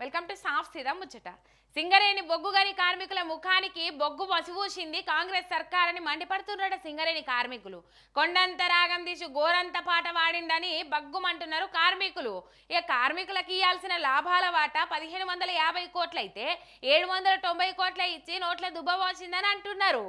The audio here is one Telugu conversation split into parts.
వెల్కమ్ టు సాఫ్ సీదా ముచ్చట. సింగరేణి బొగ్గుగని కార్మికుల ముఖానికి బొగ్గు పసుపూసింది కాంగ్రెస్ సర్కార్ అని మండిపడుతున్నారట సింగరేణి కార్మికులు. కొండంత రాగం తీసి గోరంత పాట వాడిండని బగ్గుమంటున్నారు కార్మికులు. ఇక కార్మికులకు ఇవ్వాల్సిన లాభాల వాటా 1550 కోట్లయితే 790 కోట్ల ఇచ్చి నోట్ల దుబ్బవచ్చిందని అంటున్నారు.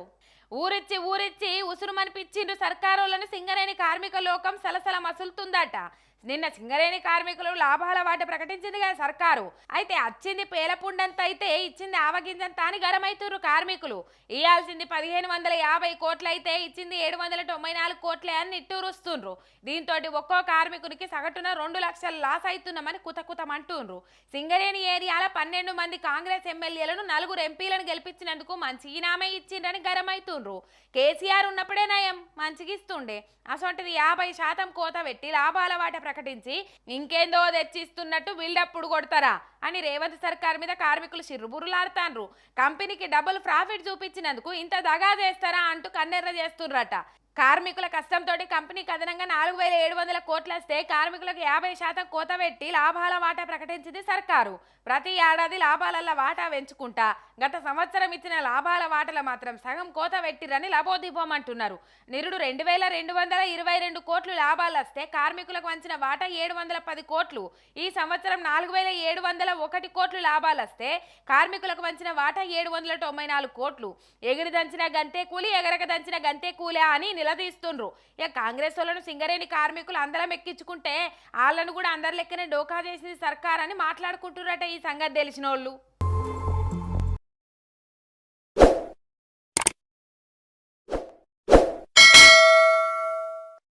ఊరిచ్చి ఉసురుమనిపించిండు సర్కారోళ్ళను సింగరేణి కార్మిక లోకం సలసల మసులుతుందట. నిన్న సింగరేణి కార్మికులు లాభాల వాట ప్రకటించింది కదా సర్కారు. అయితే వచ్చింది పేలపుండంత అయితే ఇచ్చింది ఆవగింజంత అని గరమైతుర్రు కార్మికులు. ఇయ్యాల్సింది 1550 కోట్లు అయితే ఇచ్చింది 794 కోట్లే అని నిట్టూరుస్తుండ్రు. దీంతో ఒక్కో కార్మికునికి సగటున 2 లక్షల లాస్ అవుతున్నామని కుతకుతమంటుండ్రు. సింగరేణి ఏరియాల 12 మంది కాంగ్రెస్ ఎమ్మెల్యేలను 4 ఎంపీలను గెలిపించినందుకు మంచి ఇనామే ఇచ్చిండ్రని గరమైతుండ్రు. కేసీఆర్ ఉన్నప్పుడే నయం మంచిగిస్తుండే, అసొంటిది 50% కోత పెట్టి లాభాల వాట ప్రకటించి ఇంకేందో తెచ్చిస్తున్నట్టు బిల్డప్పుడు కొడతారా అని రేవంత్ సర్కార్ మీద కార్మికులు చిర్రుబుర్రులాడుతాండ్రు. కంపెనీకి డబుల్ ప్రాఫిట్ చూపించినందుకు ఇంత దగా చేస్తారా అంటూ కన్నెర్ర చేస్తుర్రట. కార్మికుల కష్టంతో కంపెనీకి అదనంగా 4700 కోట్లు వస్తే కార్మికులకు 50% కోత పెట్టి లాభాల వాటా ప్రకటించింది సర్కారు. ప్రతి ఏడాది లాభాల వాటా పెంచుకుంటా గత సంవత్సరం ఇచ్చిన లాభాల వాటల మాత్రం సగం కోత పెట్టిరని లబోదిబోమంటున్నారు. నిరుడు 2222 కోట్లు లాభాలు వస్తే కార్మికులకు వంచిన వాటా 710 కోట్లు. ఈ సంవత్సరం 4701 కోట్లు లాభాలు వస్తే కార్మికులకు వంచిన వాటా 794 కోట్లు. ఎగిరి దంచిన గంతే కూలి, ఎగరక దంచిన గంతే కూలి అని నిలదీస్తుండ్రు. ఇక కాంగ్రెస్ వాళ్ళను సింగరేణి కార్మికులు అందరం ఎక్కించుకుంటే వాళ్ళను కూడా అందరి లెక్కనే డోకా చేసింది సర్కార్ అని మాట్లాడుకుంటున్నట్ట ఈ సంగతి తెలిసిన వాళ్ళు.